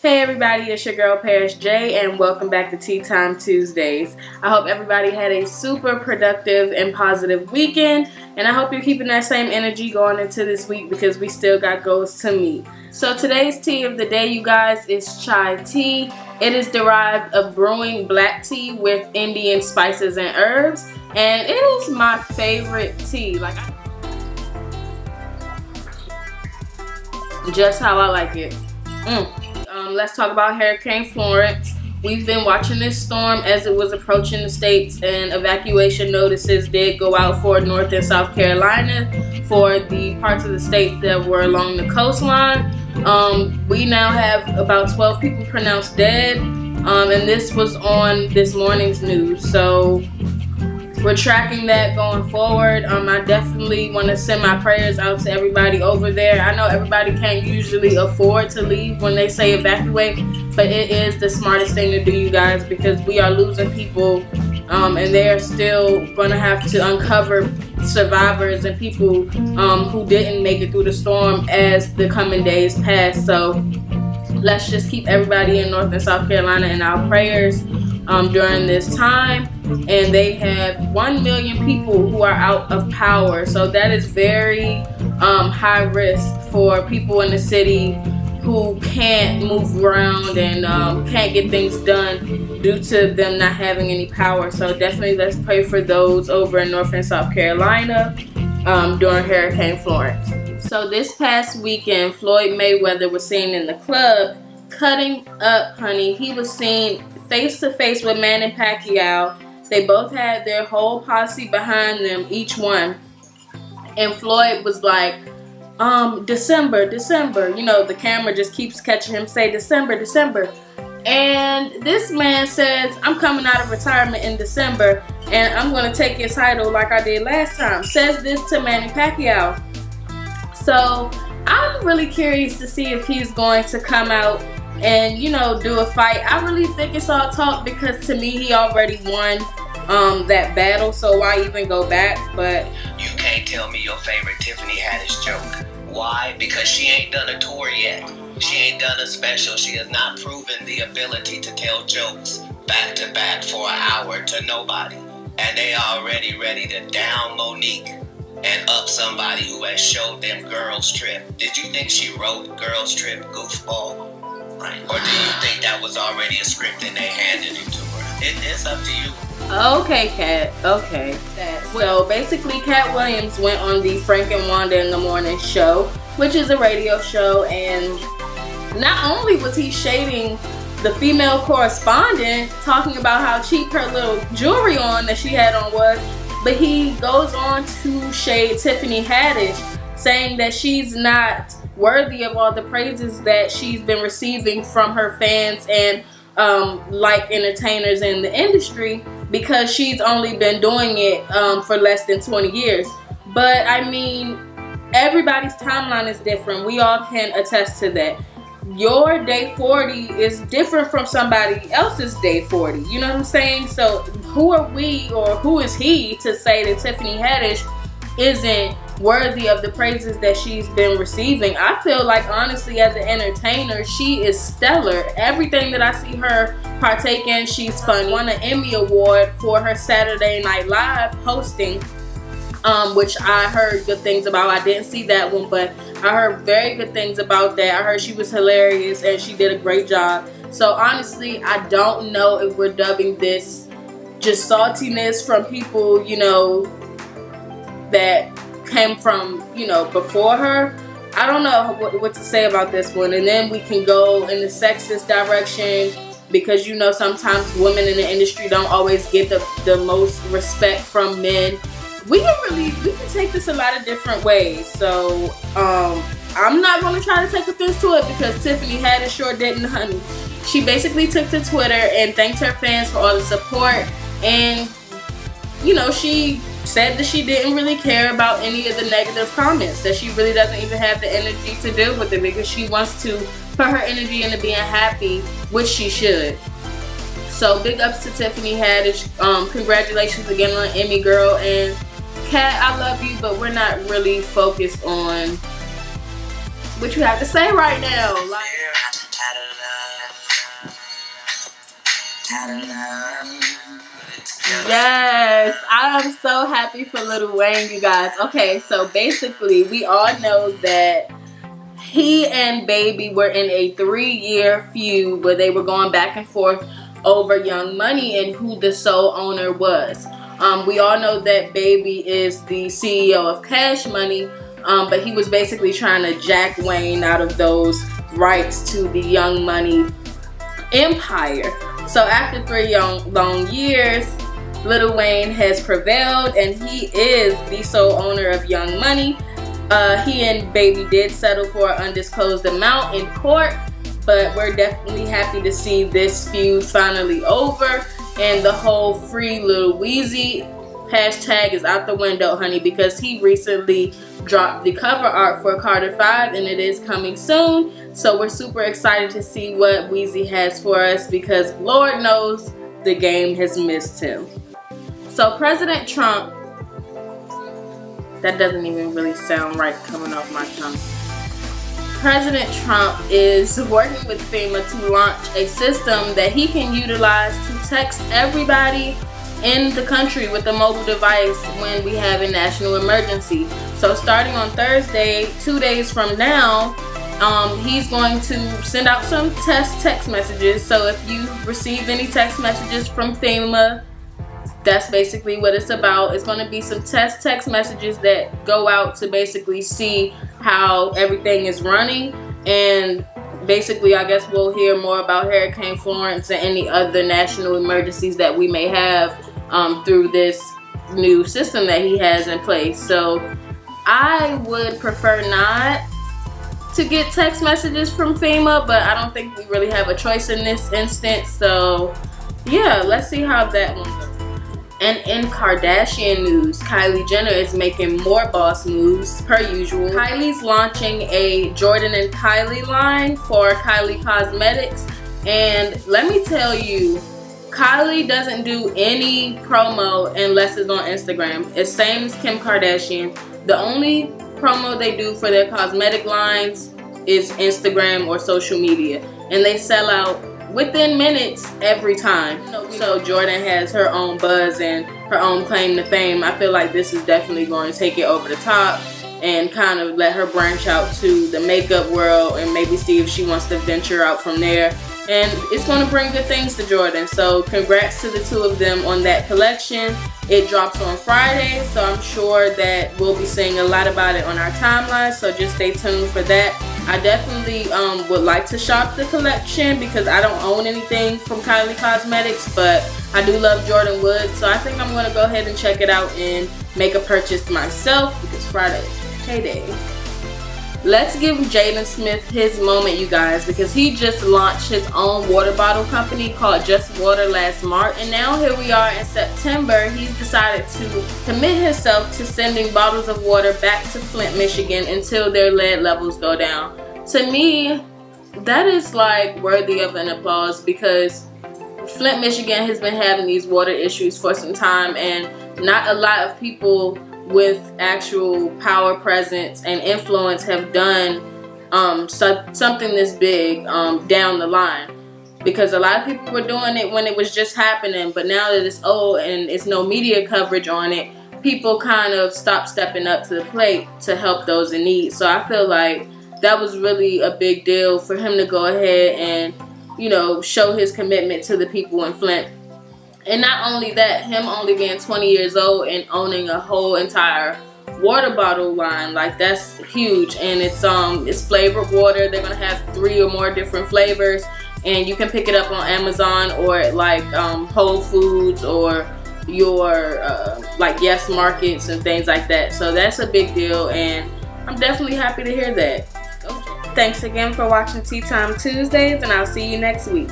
Hey everybody, it's your girl Paris J and welcome back to Tea Time Tuesdays. I hope everybody had a super productive and positive weekend, and I hope you're keeping that same energy going into this week because we still got goals to meet. So today's tea of the day, you guys, is chai tea. It is derived of brewing black tea with Indian spices and herbs, and it is my favorite tea. Just how I like it. Let's talk about Hurricane Florence. We've been watching this storm as it was approaching the states, and evacuation notices did go out for North and South Carolina for the parts of the state that were along the coastline. We now have about 12 people pronounced dead, and this was on this morning's news. So we're tracking that going forward. I definitely want to send my prayers out to everybody over there. I know everybody can't usually afford to leave when they say evacuate, but it is the smartest thing to do, you guys, because we are losing people, and they are still going to have to uncover survivors and people who didn't make it through the storm as the coming days pass. So let's just keep everybody in North and South Carolina in our prayers during this time. And they have 1 million people who are out of power, so that is very high risk for people in the city who can't move around and can't get things done due to them not having any power. So definitely let's pray for those over in North and South Carolina during Hurricane Florence. So this past weekend, Floyd Mayweather was seen in the club cutting up, honey. He was seen face to face with Manny Pacquiao. They both had their whole posse behind them, each one. And Floyd was like, December. You know, the camera just keeps catching him say December. And this man says, I'm coming out of retirement in December and I'm going to take your title like I did last time. Says this to Manny Pacquiao. So I'm really curious to see if he's going to come out and, you know, do a fight. I really think it's all talk because to me he already won that battle, so why even go back? But you can't tell me your favorite Tiffany Haddish joke. Why? Because she ain't done a tour yet. She ain't done a special. She has not proven the ability to tell jokes back to back for an hour to nobody. And they already ready to down Monique and up somebody who has showed them Girls Trip. Did you think she wrote Girls Trip, goofball? Right. Or do you think that was already a script and they handed it to her? It's up to you. Okay, Katt. Okay. So basically, Katt Williams went on the Frank and Wanda in the Morning show, which is a radio show, and not only was he shading the female correspondent, talking about how cheap her little jewelry on that she had on was, but he goes on to shade Tiffany Haddish, saying that she's not worthy of all the praises that she's been receiving from her fans and like entertainers in the industry, because she's only been doing it for less than 20 years. But I mean, everybody's timeline is different. We all can attest to that. Your day 40 is different from somebody else's day 40. You know what I'm saying? So who are we, or who is he to say that Tiffany Haddish isn't worthy of the praises that she's been receiving? I feel like, honestly, as an entertainer, she is stellar. Everything that I see her partake in, she's fun. Won an Emmy Award for her Saturday Night Live hosting, which I heard good things about. I didn't see that one, but I heard very good things about that. I heard she was hilarious and she did a great job. So honestly, I don't know if we're dubbing this just saltiness from people, you know, that came from, you know, before her. I don't know what to say about this one. And then we can go in the sexist direction, because, you know, sometimes women in the industry don't always get the most respect from men. We can take this a lot of different ways. So I'm not going to try to take offense to it, because Tiffany Haddish sure didn't, honey. She basically took to Twitter and thanked her fans for all the support, and, you know, she said that she didn't really care about any of the negative comments, that she really doesn't even have the energy to deal with it, because she wants to put her energy into being happy, which she should. So big ups to Tiffany Haddish. Congratulations again on Emmy, girl. And Katt, I love you, but we're not really focused on what you have to say right now. Like, Yes, I am so happy for Lil Wayne, you guys. Okay, so basically, we all know that he and Baby were in a 3-year feud where they were going back and forth over Young Money and who the sole owner was. We all know that Baby is the CEO of Cash Money, but he was basically trying to jack Wayne out of those rights to the Young Money empire. So after 3 long years, Lil Wayne has prevailed and he is the sole owner of Young Money. He and Baby did settle for an undisclosed amount in court, but we're definitely happy to see this feud finally over and the whole free Lil Weezy hashtag is out the window, honey, because he recently dropped the cover art for Carter 5 and it is coming soon. So we're super excited to see what Weezy has for us because Lord knows the game has missed him. So President Trump, that doesn't even really sound right coming off my tongue. President Trump is working with FEMA to launch a system that he can utilize to text everybody in the country with a mobile device when we have a national emergency. So starting on Thursday, 2 days from now, he's going to send out some test text messages. So if you receive any text messages from FEMA, that's basically what it's about. It's going to be some test text messages that go out to basically see how everything is running. And basically, I guess we'll hear more about Hurricane Florence and any other national emergencies that we may have through this new system that he has in place. So I would prefer not to get text messages from FEMA, but I don't think we really have a choice in this instance. So yeah, let's see how that one goes. And in Kardashian news, Kylie Jenner is making more boss moves per usual. Kylie's launching a Jordan&Kylie line for Kylie Cosmetics. And let me tell you, Kylie doesn't do any promo unless it's on Instagram. It's same as Kim Kardashian. The only promo they do for their cosmetic lines is Instagram or social media. And they sell out within minutes every time. So Jordan has her own buzz and her own claim to fame. I feel like this is definitely going to take it over the top and kind of let her branch out to the makeup world and maybe see if she wants to venture out from there. And it's going to bring good things to Jordan. So congrats to the two of them on that collection. It drops on Friday, so I'm sure that we'll be seeing a lot about it on our timeline. So just stay tuned for that. I definitely would like to shop the collection because I don't own anything from Kylie Cosmetics, but I do love Jordan Wood. So I think I'm going to go ahead and check it out and make a purchase myself because Friday is payday. Let's give Jaden Smith his moment, you guys, because he just launched his own water bottle company called Just Water last March. And now here we are in September. He's decided to commit himself to sending bottles of water back to Flint, Michigan until their lead levels go down. To me, that is like worthy of an applause because Flint, Michigan has been having these water issues for some time and not a lot of people with actual power presence and influence have done something this big down the line, because a lot of people were doing it when it was just happening, but now that it's old and it's no media coverage on it, people kind of stopped stepping up to the plate to help those in need. So I feel like that was really a big deal for him to go ahead and, you know, show his commitment to the people in Flint. And not only that, him only being 20 years old and owning a whole entire water bottle line, like that's huge. And it's flavored water. They're gonna have 3 or more different flavors, and you can pick it up on Amazon or like Whole Foods or your like Yes Markets and things like that. So that's a big deal, and I'm definitely happy to hear that. Thanks again for watching Tea Time Tuesdays, and I'll see you next week.